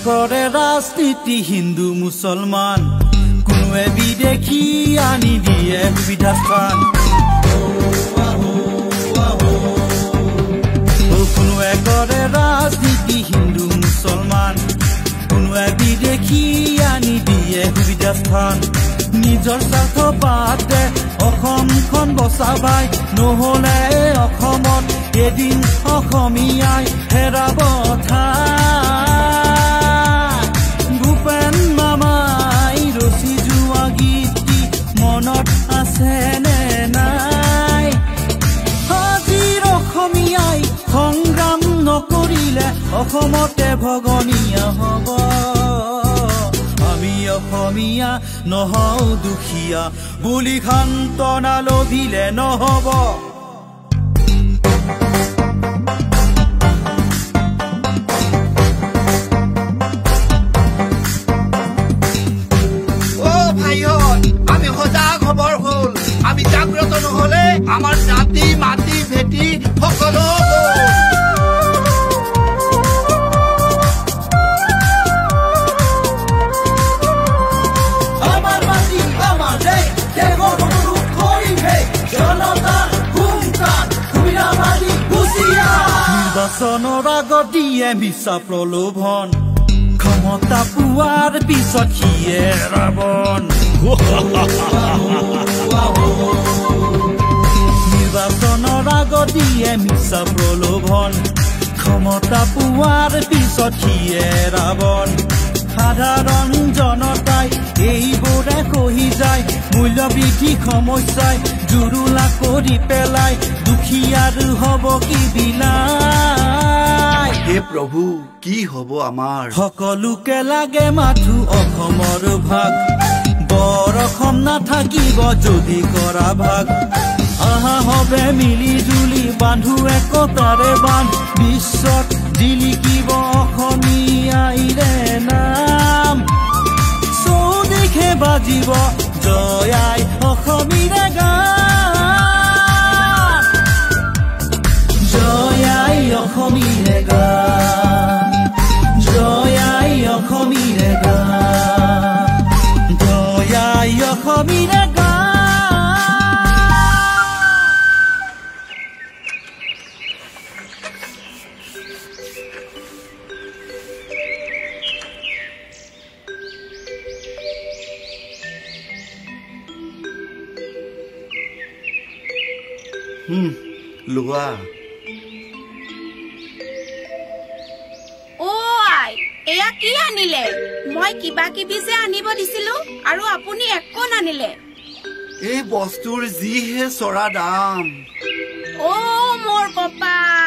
करे राजनीति हिंदू मुसलमान कोनोए विदेशी आनी दिए सुविधास्थान कोनोए करे राजनीति हिंदू मुसलमान कोनोए विदेशी आनी दिए सुविधास्थान निजर स्वार्थ बादे অসমখন বচাবাই নহলে অসমত এদিন অসমীয়াই হেৰাব ভূপেন মামাই ৰচি যোৱা গীতি মনত আছে নে নাই আজিৰ অসমীয়াই সংগ্ৰাম নকৰিলে অসমতে ভগনীয়া হ'ব আমি অসমীয়া নহও দুখীয়া বুলি খান্তনা লভিলে নহব আমি সজাগ হবৰ হল আমি জাগ্ৰত নহলে আমাৰ জাতি মাটি ভেটি সকলো নিৰ্বাচনৰ আগত দিয়ে মিছা প্ৰলোভন ক্ষমতা পোৱাৰ পিছত সিয়ে ৰাৱণ নিৰ্বাচনৰ আগত দিয়ে মিছা প্ৰলোভন ক্ষমতা পোৱাৰ পিছত সিয়ে ৰাৱণ সাধাৰণ জনতাই এইবোৰে কহি যায় মূল্যবৃদ্ধি সমস্যাই জুৰুলা কৰি পেলাই দুখীয়াৰ হ'ব কি বিলাই হে প্ৰভু কি হ'ব আমাৰ সকলোকে লাগে মাথো অসমৰ ভাগ বৰ অসম নাথাকিব যদি কৰা ভাগ আহা হবে মিলি জুলি বান্ধু একতাৰে বান্ধ বিশ্বত জিলিকিব অসমীয়াইৰে নাম চৌদিশে বাজিব জয়াই অসমীৰে গান জয়াই অসমীৰে গান জয়াই অসমীৰে গান জয়াই অসমীৰে গান লোৱা ও আই এয়া কি আনিলে মই কিবা কিবি যে আনিব দিছিলো আৰু আপুনি একো নানিলে এই বস্তুৰ যিহে চৰা দাম ও মোৰ কপাল